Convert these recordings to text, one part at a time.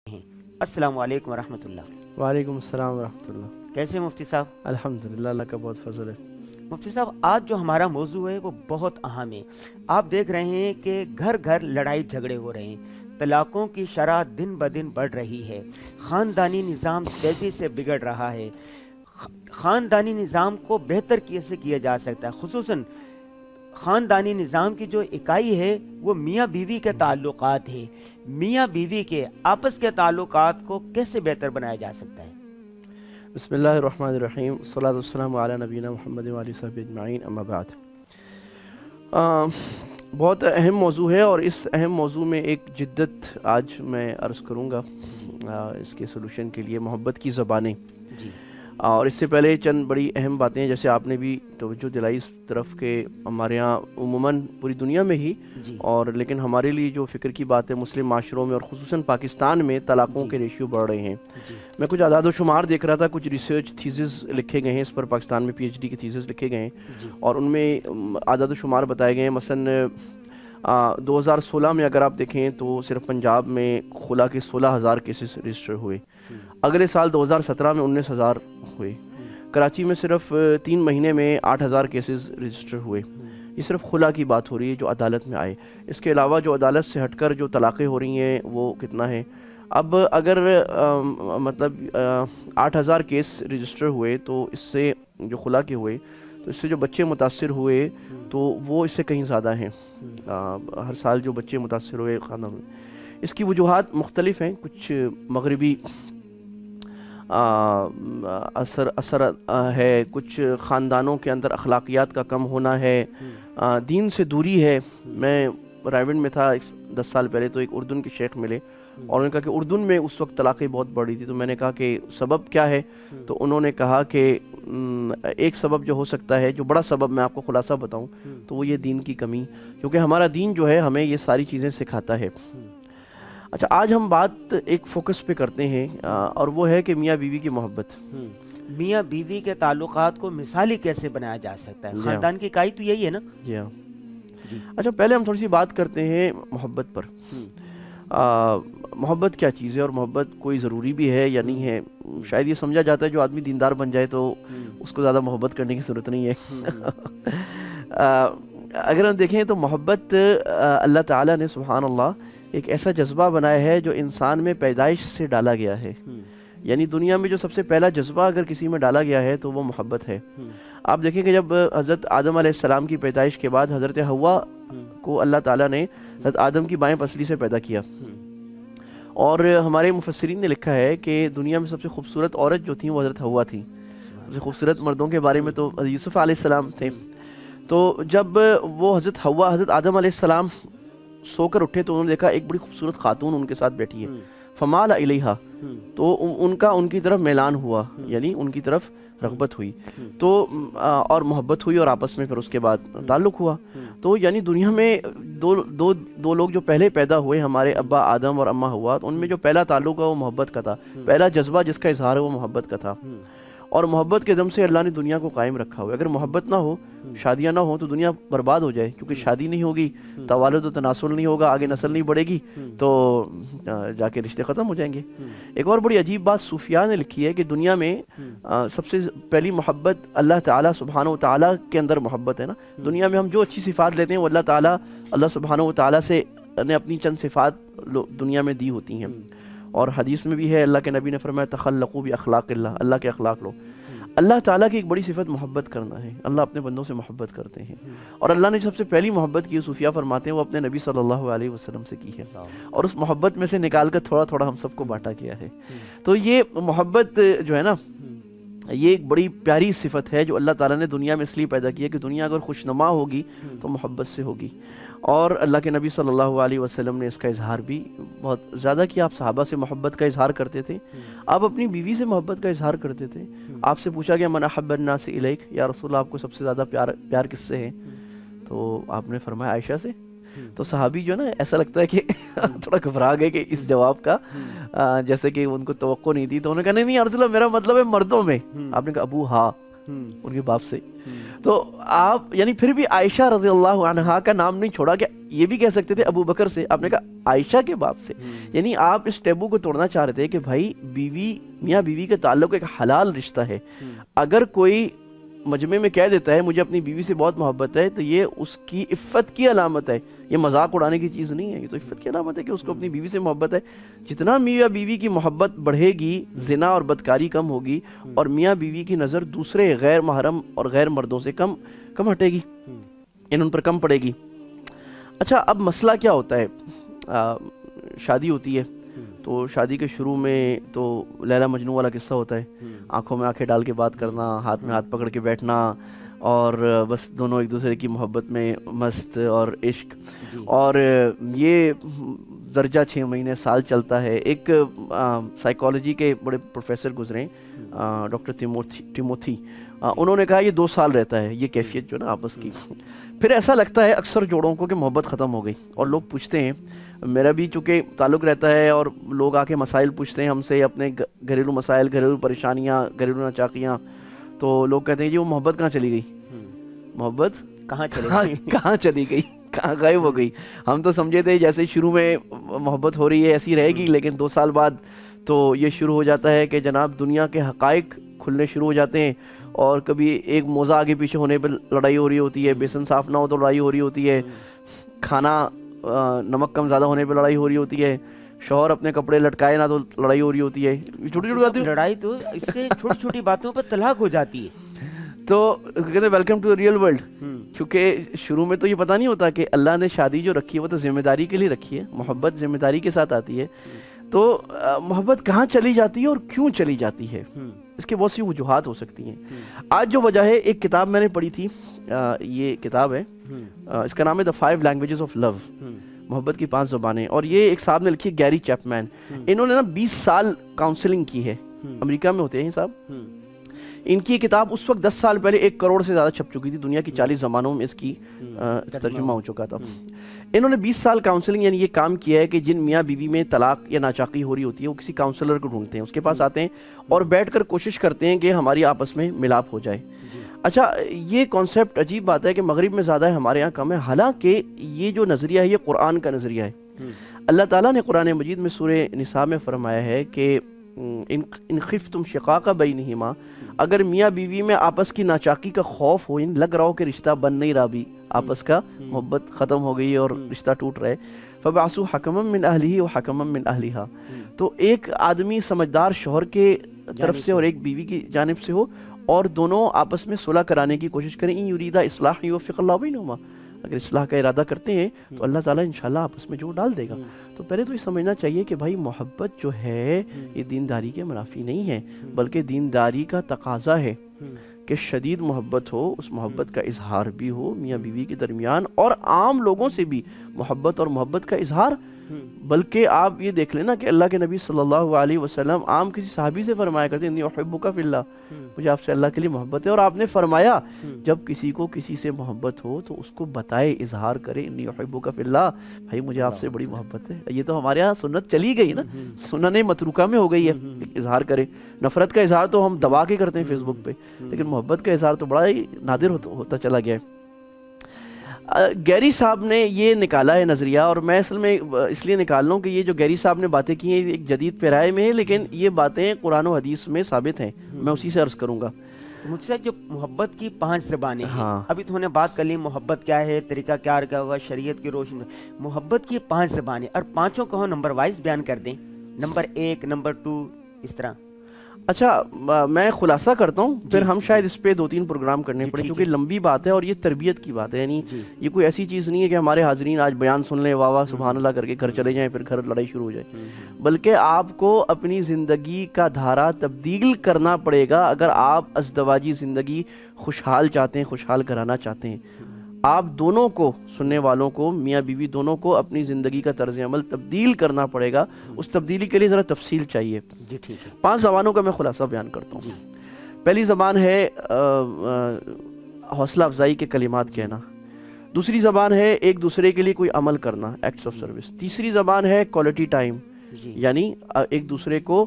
ہیں۔ السلام علیکم ورحمۃ اللہ۔ وعلیکم السلام ورحمۃ اللہ۔ کیسے مفتی صاحب؟ الحمدللہ، اللہ کا بہت فضل ہے۔ مفتی صاحب، آج جو ہمارا موضوع ہے وہ بہت اہم ہے۔ آپ دیکھ رہے ہیں کہ گھر گھر لڑائی جھگڑے ہو رہے ہیں، طلاقوں کی شرح دن بدن بڑھ رہی ہے، خاندانی نظام تیزی سے بگڑ رہا ہے۔ خاندانی نظام کو بہتر کیسے کیا جا سکتا ہے؟ خصوصاً خاندانی نظام کی جو اکائی ہے وہ میاں بیوی کے تعلقات ہے۔ میاں بیوی کے آپس کے تعلقات کو کیسے بہتر بنایا جا سکتا ہے؟ بسم اللہ الرحمن الرحیم، والصلاۃ والسلام علی نبینا محمد وعلی صحبہ اجمعین، اما بعد۔ بہت اہم موضوع ہے، اور اس اہم موضوع میں ایک جدت آج میں عرض کروں گا اس کے سلوشن کے لیے، محبت کی زبانیں۔ جی۔ اور اس سے پہلے چند بڑی اہم باتیں، جیسے آپ نے بھی توجہ دلائی اس طرف کہ ہمارے یہاں عموماً پوری دنیا میں ہی، جی۔ اور لیکن ہمارے لیے جو فکر کی بات ہے، مسلم معاشروں میں اور خصوصاً پاکستان میں طلاقوں کے ریشیو بڑھ رہے ہیں۔ جی۔ میں کچھ اعداد و شمار دیکھ رہا تھا، کچھ ریسرچ تھیسز لکھے گئے ہیں اس پر، پاکستان میں پی ایچ ڈی کے تھیسز لکھے گئے ہیں، جی۔ اور ان میں اعداد و شمار بتائے گئے ہیں۔ مثلاً 2016 میں اگر آپ دیکھیں تو صرف پنجاب میں خلا کے 16,000 کیسز رجسٹر ہوئے، اگلے سال 2017 میں 19,000 ہوئے۔ کراچی میں صرف 3 مہینے میں 8,000 کیسز رجسٹر ہوئے۔ یہ صرف خلا کی بات ہو رہی ہے جو عدالت میں آئے۔ اس کے علاوہ جو عدالت سے ہٹ کر جو طلاقیں ہو رہی ہیں وہ کتنا ہے؟ اب اگر مطلب 8,000 کیس رجسٹر ہوئے تو اس سے جو خلا کے ہوئے تو اس سے جو بچے متاثر ہوئے تو وہ اس سے کہیں زیادہ ہیں۔ ہر سال جو بچے متاثر ہوئے خاندان میں، اس کی وجوہات مختلف ہیں۔ کچھ مغربی اثر ہے، کچھ خاندانوں کے اندر اخلاقیات کا کم ہونا ہے، دین سے دوری ہے۔ میں رائیونڈ میں تھا 10 سال پہلے، تو ایک اردن کے شیخ ملے، اور انہوں نے کہا کہ اردن میں اس وقت طلاقیں بہت بڑھ رہی تھی۔ تو میں نے کہا کہ سبب کیا ہے؟ تو انہوں نے کہا کہ ایک سبب جو ہو سکتا ہے، جو بڑا سبب میں آپ کو خلاصہ بتاؤں تو وہ یہ دین کی کمی، کیونکہ ہمارا دین جو ہے ہمیں یہ ساری چیزیں سکھاتا ہے۔ اچھا، آج ہم بات ایک فوکس پہ کرتے ہیں، اور وہ ہے کہ میاں بیوی کی محبت۔ میاں بیوی کے تعلقات کو مثالی کیسے بنایا جا سکتا ہے؟ خاندان کی اکائی تو یہی ہے نا؟ جی ہاں۔ جی۔ اچھا، پہلے ہم تھوڑی سی بات کرتے ہیں محبت پر۔ محبت کیا چیز ہے، اور محبت کوئی ضروری بھی ہے یا نہیں ہے؟ شاید یہ سمجھا جاتا ہے جو آدمی دیندار بن جائے تو اس کو زیادہ محبت کرنے کی ضرورت نہیں ہے۔ اگر ہم دیکھیں تو محبت اللہ تعالیٰ نے سبحان اللہ ایک ایسا جذبہ بنایا ہے جو انسان میں پیدائش سے ڈالا گیا ہے۔ یعنی دنیا میں جو سب سے پہلا جذبہ اگر کسی میں ڈالا گیا ہے تو وہ محبت ہے۔ آپ دیکھیں کہ جب حضرت آدم علیہ السلام کی پیدائش کے بعد حضرت حوا کو اللہ تعالیٰ نے حضرت آدم کی بائیں پسلی سے پیدا کیا، اور ہمارے مفسرین نے لکھا ہے کہ دنیا میں سب سے خوبصورت عورت جو تھی وہ حضرت حوا تھی۔ سب سے خوبصورت مردوں کے بارے میں تو حضرت یوسف علیہ السلام تھے۔ تو جب وہ حضرت حوا حضرت آدم علیہ السلام سو کر اٹھے تو انہوں نے دیکھا ایک بڑی خوبصورت خاتون ان کے ساتھ بیٹھی ہے، فمال الیہا، تو ان کی طرف میلان ہوا، یعنی ان کی طرف رغبت ہوئی، تو اور محبت ہوئی، اور آپس میں پھر اس کے بعد تعلق ہوا۔ تو یعنی دنیا میں دو لوگ جو پہلے پیدا ہوئے، ہمارے ابا آدم اور اماں حوا، ان میں جو پہلا تعلق ہے وہ محبت کا تھا، پہلا جذبہ جس کا اظہار ہے وہ محبت کا تھا، اور محبت کے دم سے اللہ نے دنیا کو قائم رکھا ہوا ہے۔ اگر محبت نہ ہو، شادیاں نہ ہو تو دنیا برباد ہو جائے، کیونکہ شادی نہیں ہوگی، توالد و تناسل نہیں ہوگا، آگے نسل نہیں بڑھے گی تو جا کے رشتے ختم ہو جائیں گے۔ ایک اور بڑی عجیب بات صوفیاء نے لکھی ہے کہ دنیا میں سب سے پہلی محبت اللہ تعالیٰ سبحانہ و تعالیٰ کے اندر محبت ہے نا۔ دنیا میں ہم جو اچھی صفات لیتے ہیں وہ اللہ سبحانہ و تعالیٰ سے نے اپنی چند صفات دنیا میں دی ہوتی ہیں، اور حدیث میں بھی ہے، اللہ کے نبی نے فرمایا تخلقوا باخلاق اللہ، اللہ کے اخلاق لو۔ اللہ تعالیٰ کی ایک بڑی صفت محبت کرنا ہے، اللہ اپنے بندوں سے محبت کرتے ہیں، اور اللہ نے سب سے پہلی محبت کی، صوفیاء فرماتے ہیں، وہ اپنے نبی صلی اللہ علیہ وسلم سے کی ہے، اور اس محبت میں سے نکال کر تھوڑا تھوڑا ہم سب کو بانٹا کیا ہے۔ تو یہ محبت جو ہے نا، یہ ایک بڑی پیاری صفت ہے جو اللہ تعالیٰ نے دنیا میں اس لیے پیدا کی ہے کہ دنیا اگر خوشنما ہوگی تو محبت سے ہوگی، اور اللہ کے نبی صلی اللہ علیہ وسلم نے اس کا اظہار بھی بہت زیادہ کیا۔ آپ صحابہ سے محبت کا اظہار کرتے تھے، آپ اپنی بیوی سے محبت کا اظہار کرتے تھے۔ آپ سے پوچھا گیا من احب الناس الیک، یا رسول اللہ آپ کو سب سے زیادہ پیار کس سے ہے؟ تو آپ نے فرمایا عائشہ سے۔ تو صحابی جو ہے نا، ایسا لگتا ہے کہ تھوڑا گھبرا گئے کہ اس جواب کا، جیسے کہ ان کو توقع نہیں تھی، تو انہوں نے کہا نہیں یا رسول اللہ میرا مطلب ہے مردوں میں۔ آپ نے کہا ابو ہاں، ان کے باپ سے۔ تو آپ یعنی پھر بھی عائشہ رضی اللہ عنہا کا نام نہیں چھوڑا، کہ یہ بھی کہہ سکتے تھے ابو بکر سے، آپ نے کہا عائشہ کے باپ سے. یعنی آپ اس ٹیبو کو توڑنا چاہ رہے تھے کہ بھائی بیوی، میاں بیوی کے تعلق ایک حلال رشتہ ہے. اگر کوئی مجمع میں کہہ دیتا ہے مجھے اپنی بیوی سے بہت محبت ہے تو یہ اس کی عفت کی علامت ہے، یہ مذاق اڑانے کی چیز نہیں ہے، یہ تو عفت کی علامت ہے کہ اس کو اپنی بیوی سے محبت ہے. جتنا میاں بیوی کی محبت بڑھے گی زنا اور بدکاری کم ہوگی، اور میاں بیوی کی نظر دوسرے غیر محرم اور غیر مردوں سے کم ہٹے گی، ان پر کم پڑے گی. اچھا اب مسئلہ کیا ہوتا ہے، شادی ہوتی ہے تو شادی کے شروع میں تو لیلا مجنون والا قصہ ہوتا ہے، آنکھوں میں آنکھیں ڈال کے بات کرنا، ہاتھ میں ہاتھ پکڑ کے بیٹھنا، اور بس دونوں ایک دوسرے کی محبت میں مست اور عشق. اور یہ درجہ 6 مہینے سال چلتا ہے. ایک سائیکالوجی کے بڑے پروفیسر گزرے ڈاکٹر ٹیموتھی، انہوں نے کہا یہ 2 سال رہتا ہے یہ کیفیت جو نا آپس کی. پھر ایسا لگتا ہے اکثر جوڑوں کو کہ محبت ختم ہو گئی، اور لوگ پوچھتے ہیں، میرا بھی چونکہ تعلق رہتا ہے اور لوگ آ کے مسائل پوچھتے ہیں ہم سے، اپنے گھریلو مسائل، گھریلو پریشانیاں، گھریلو ناچاکیاں، تو لوگ کہتے ہیں جی وہ محبت کہاں چلی گئی، محبت کہاں چلی گئی، کہاں غائب ہو گئی. ہم تو سمجھے تھے جیسے شروع میں محبت ہو رہی ہے ایسی رہے گی، لیکن 2 سال بعد تو یہ شروع ہو جاتا ہے کہ جناب دنیا کے حقائق کھلنے شروع ہو جاتے ہیں، اور کبھی ایک موزہ آگے پیچھے ہونے پہ لڑائی ہو رہی ہوتی ہے، بیسن صاف نہ ہو تو لڑائی ہو رہی ہوتی ہے، کھانا نمک کم زیادہ ہونے پہ لڑائی ہو رہی ہوتی ہے، شوہر اپنے کپڑے لٹکائے نہ تو لڑائی ہو رہی ہوتی ہے. چھوٹی چھوٹی باتیں، لڑائی تو اس سے چھوٹی چھوٹی باتوں پر طلاق ہو جاتی ہے. تو کہتے ہیں ویلکم ٹو ریئل ورلڈ. کیونکہ شروع میں تو یہ پتہ نہیں ہوتا کہ اللہ نے شادی جو رکھی ہے وہ تو ذمہ داری کے لیے رکھی ہے، محبت ذمہ داری کے ساتھ آتی ہے. تو محبت کہاں چلی جاتی ہے اور کیوں چلی جاتی ہے، اس کے بہت سی وجوہات ہو سکتی ہیں. آج جو وجہ ہے، ایک کتاب میں نے پڑھی تھی، یہ کتاب ہے، اس کا نام ہے The 5 Languages of Love، محبت کی 5 زبانیں، اور یہ ایک صاحب نے لکھی، گیری چیپمین. انہوں نے نا 20 سال کاؤنسلنگ کی ہے، امریکہ میں ہوتے ہیں صاحب. ان کی کتاب اس وقت 10 سال پہلے 1 کروڑ سے زیادہ چھپ چکی تھی، دنیا کی 40 زبانوں میں اس کی ترجمہ ہو چکا تھا. انہوں نے 20 سال کاؤنسلنگ یعنی یہ کام کیا ہے کہ جن میاں بیوی میں طلاق یا ناچاقی ہو رہی ہوتی ہے وہ کسی کاؤنسلر کو ڈھونڈتے ہیں، اس کے پاس آتے ہیں اور بیٹھ کر کوشش کرتے ہیں کہ ہماری آپس میں ملاپ ہو جائے. اچھا یہ کانسیپٹ عجیب بات ہے کہ مغرب میں زیادہ ہے، ہمارے یہاں کم ہے، حالانکہ یہ جو نظریہ ہے یہ قرآن کا نظریہ ہے. اللہ تعالیٰ نے قرآن مجید میں سورہ نساء میں فرمایا ہے کہ ان خفتم شقاق بینہما، اگر میاں بیوی میں آپس کی ناچاکی کا خوف ہو، ان لگ رہا ہو کہ رشتہ بن نہیں رہا، بھی آپس کا محبت ختم ہو گئی اور رشتہ ٹوٹ رہا ہے، فبعثوا حکما من اہلہ وحکما من اہلہا، تو ایک آدمی سمجھدار شوہر کے طرف سے اور ایک بیوی کی جانب سے ہو، اور دونوں آپس میں صلح کرانے کی کوشش کریں. ان یریدا اصلاح یوفق اللہ بینہما، اگر اصلاح کا ارادہ کرتے ہیں تو اللہ تعالیٰ انشاءاللہ آپس میں جوڑ ڈال دے گا. تو پہلے تو یہ سمجھنا چاہیے کہ بھائی محبت جو ہے یہ دینداری کے منافی نہیں ہے، بلکہ دینداری کا تقاضا ہے کہ شدید محبت ہو، اس محبت کا اظہار بھی ہو میاں بیوی کے درمیان، اور عام لوگوں سے بھی محبت اور محبت کا اظہار. بلکہ آپ یہ دیکھ لینا کہ اللہ کے نبی صلی اللہ علیہ وسلم عام کسی صحابی سے فرمایا کرتے ہیں انی احبک فی اللہ، مجھے آپ سے اللہ کے لیے محبت ہے. اور آپ نے فرمایا جب کسی کو کسی سے محبت ہو تو اس کو بتائے، اظہار کرے، انی احبک فی اللہ، بھائی مجھے آپ سے بڑی محبت ہے. یہ تو ہمارے ہاں سنت چلی گئی نا، سنن متروکہ میں ہو گئی ہے، اظہار کرے. نفرت کا اظہار تو ہم دبا کے کرتے ہیں فیس بک پہ، لیکن محبت کا اظہار تو بڑا ہی نادر ہوتا چلا گیا ہے. گیری صاحب نے یہ نکالا ہے نظریہ، اور میں اصل میں اس لیے نکال رہا ہوں کہ یہ جو گیری صاحب نے باتیں کی ہیں ایک جدید پیرائے میں ہے، لیکن یہ باتیں قرآن و حدیث میں ثابت ہیں. میں اسی سے عرض کروں گا. مجھ سے جو محبت کی 5 زبانیں ہیں، ابھی تو نے بات کر لی محبت کیا ہے، طریقہ کیا ہوگا شریعت کی روشنی میں. محبت کی 5 زبانیں، اور 5 کو نمبر وائز بیان کر دیں، نمبر 1، نمبر 2، اس طرح. اچھا میں خلاصہ کرتا ہوں، پھر ہم شاید اس پہ 2-3 پروگرام کرنے پڑے، کیونکہ لمبی بات ہے اور یہ تربیت کی بات ہے. یعنی یہ کوئی ایسی چیز نہیں ہے کہ ہمارے حاضرین آج بیان سن لیں، واہ واہ سبحان اللہ کر کے گھر چلے جائیں، پھر گھر لڑائی شروع ہو جائے. بلکہ آپ کو اپنی زندگی کا دھارا تبدیل کرنا پڑے گا اگر آپ ازدواجی زندگی خوشحال چاہتے ہیں، خوشحال کرانا چاہتے ہیں. آپ دونوں کو، سننے والوں کو، میاں بیوی دونوں کو اپنی زندگی کا طرز عمل تبدیل کرنا پڑے گا. اس تبدیلی کے لیے ذرا تفصیل چاہیے. 5 زبانوں کا میں خلاصہ بیان کرتا ہوں. پہلی زبان ہے حوصلہ افزائی کے کلمات کہنا. دوسری زبان ہے ایک دوسرے کے لیے کوئی عمل کرنا، ایکٹس آف سروس. تیسری زبان ہے کوالٹی ٹائم، یعنی ایک دوسرے کو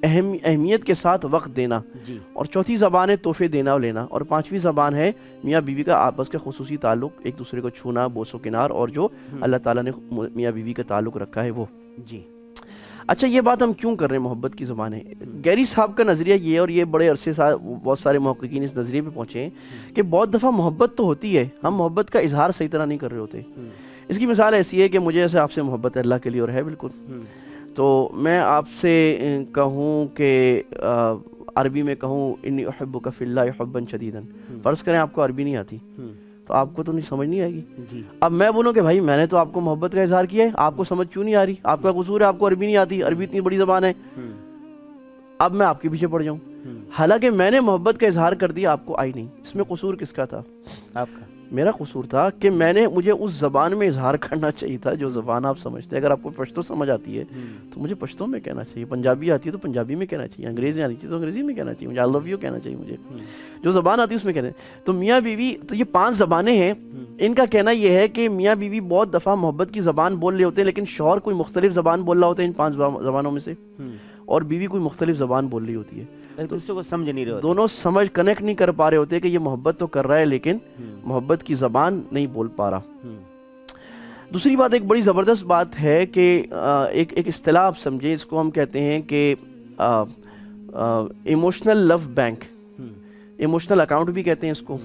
اہمیت کے ساتھ وقت دینا، جی اور چوتھی زبان ہے تحفے دینا اور لینا، اور پانچویں زبان ہے میاں بیوی کا آپس کا خصوصی تعلق، ایک دوسرے کو چھونا، بوس و کنار، اور جو اللہ تعالیٰ نے میاں بیوی کا تعلق رکھا ہے وہ۔ جی اچھا یہ بات ہم کیوں کر رہے ہیں محبت کی زبانیں؟ گیری صاحب کا نظریہ یہ، اور یہ بڑے عرصے سے بہت سارے محققین اس نظریے پہ پہنچے ہیں کہ بہت دفعہ محبت تو ہوتی ہے، ہم محبت کا اظہار صحیح طرح نہیں کر رہے ہوتے۔ اس کی مثال ایسی ہے کہ مجھے ایسے آپ سے محبت ہے اللہ کے لیے، اور ہے بالکل، تو میں آپ سے کہوں کہ عربی میں کہوں انی احبک فی اللہ حبا شدیدا، فرض کریں آپ کو عربی نہیں آتی تو آپ کو تو نہیں سمجھ نہیں آئے گی۔ جی اب میں بولوں کہ بھائی میں نے تو آپ کو محبت کا اظہار کیا ہے، آپ کو سمجھ کیوں نہیں آ رہی؟ آپ کا قصور ہے، آپ کو عربی نہیں آتی، عربی اتنی بڑی زبان ہے، اب میں آپ کے پیچھے پڑ جاؤں، حالانکہ میں نے محبت کا اظہار کر دیا، آپ کو آئی نہیں۔ اس میں قصور کس کا تھا؟ آپ کا۔ میرا قصور تھا کہ مجھے اس زبان میں اظہار کرنا چاہیے تھا جو زبان آپ سمجھتے ہیں۔ اگر آپ کو پشتو سمجھ آتی ہے تو مجھے پشتو میں کہنا چاہیے، پنجابی آتی ہے تو پنجابی میں کہنا چاہیے، انگریزی آتی ہے تو انگریزی میں کہنا چاہیے، مجھے آئی لو یو کہنا چاہیے، مجھے جو زبان آتی ہے اس میں کہنا ہے۔ تو میاں بیوی تو یہ 5 زبانیں ہیں، ان کا کہنا یہ ہے کہ میاں بیوی بہت دفعہ محبت کی زبان بول رہے ہوتے ہیں، لیکن شوہر کوئی مختلف زبان بول رہا ہوتا ہے ان 5 زبانوں میں سے، اور بیوی کوئی مختلف زبان بول رہی ہوتی ہے، ایک دوسرے کو سمجھ نہیں رہے ہوتے۔ دونوں کنیکٹ نہیں کر پا رہے ہوتے کہ یہ محبت تو کر رہا ہے لیکن محبت کی زبان نہیں بول پا رہا۔ دوسری بات، ایک بڑی زبردست بات ہے کہ ایک اصطلاح آپ سمجھیں، اس کو ہم کہتے ہیں کہ ایموشنل لو بینک، ایموشنل اکاؤنٹ بھی کہتے ہیں اس کو،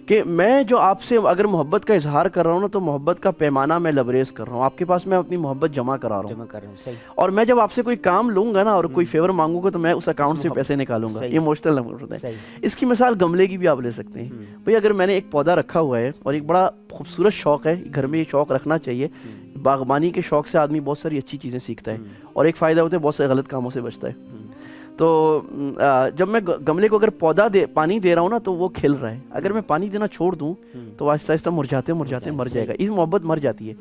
کہ میں جو آپ سے اگر محبت کا اظہار کر رہا ہوں نا تو محبت کا پیمانہ میں لبریز کر رہا ہوں، آپ کے پاس میں اپنی محبت جمع کرا رہا ہوں، صحیح۔ اور میں جب آپ سے کوئی کام لوں گا نا اور کوئی فیور مانگوں گا تو میں اس اکاؤنٹ سے پیسے نکالوں گا، یہ ایموشنل ہوتا ہے۔ اس کی مثال گملے کی بھی آپ لے سکتے ہیں، بھئی اگر میں نے ایک پودا رکھا ہوا ہے اور ایک بڑا خوبصورت شوق ہے، گھر میں یہ شوق رکھنا چاہیے، باغبانی کے شوق سے آدمی بہت ساری اچھی چیزیں سیکھتا ہے، اور ایک فائدہ ہوتا ہے بہت سے غلط کاموں سے بچتا ہے۔ تو جب میں گملے کو اگر پانی دے رہا ہوں نا تو وہ کھل رہا ہے، اگر میں پانی دینا چھوڑ دوں تو آہستہ آہستہ مرجھاتے مر جائے گا، اس محبت مر جاتی ہے۔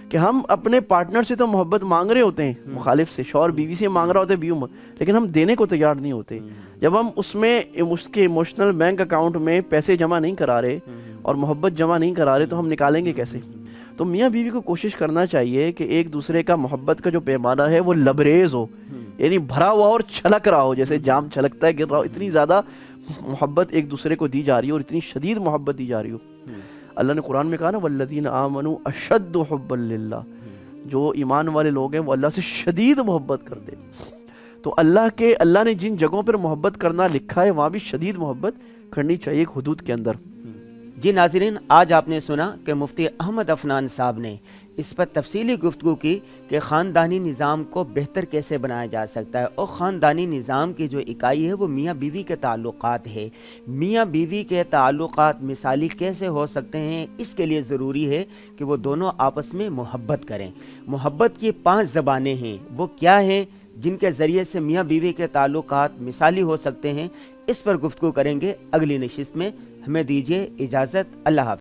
کہ ہم اپنے پارٹنر سے تو محبت مانگ رہے ہوتے ہیں، مخالف سے، شوہر بیوی سے مانگ رہا ہوتا ہے بیوی، لیکن ہم دینے کو تیار نہیں ہوتے۔ جب ہم اس کے ایموشنل بینک اکاؤنٹ میں پیسے جمع نہیں کرا رہے اور محبت جمع نہیں کرا رہے تو ہم نکالیں گے کیسے؟ تو میاں بیوی کو کوشش کرنا چاہیے کہ ایک دوسرے کا محبت کا جو پیمانہ ہے وہ لبریز ہو، یعنی بھرا ہوا اور چھلک رہا ہو، جیسے جام چھلکتا ہے گر رہا ہو، اتنی زیادہ محبت ایک دوسرے کو دی جا رہی ہے اور اتنی شدید محبت دی جا رہی ہو۔ اللہ نے قرآن میں کہا نا والذین آمنوا اشد حبا للہ، جو ایمان والے لوگ ہیں وہ اللہ سے شدید محبت کرتے ہیں۔ تو اللہ نے جن جگہوں پر محبت کرنا لکھا ہے وہاں بھی شدید محبت کرنی چاہیے ایک حدود کے اندر۔ جی ناظرین، آج آپ نے سنا کہ مفتی احمد عفنان صاحب نے اس پر تفصیلی گفتگو کی کہ خاندانی نظام کو بہتر کیسے بنایا جا سکتا ہے، اور خاندانی نظام کی جو اکائی ہے وہ میاں بیوی کے تعلقات ہے۔ میاں بیوی کے تعلقات مثالی کیسے ہو سکتے ہیں، اس کے لیے ضروری ہے کہ وہ دونوں آپس میں محبت کریں۔ محبت کی 5 زبانیں ہیں، وہ کیا ہیں جن کے ذریعے سے میاں بیوی کے تعلقات مثالی ہو سکتے ہیں، اس پر گفتگو کریں گے اگلی نشست میں۔ ہمیں دیجیے اجازت، اللہ حافظ۔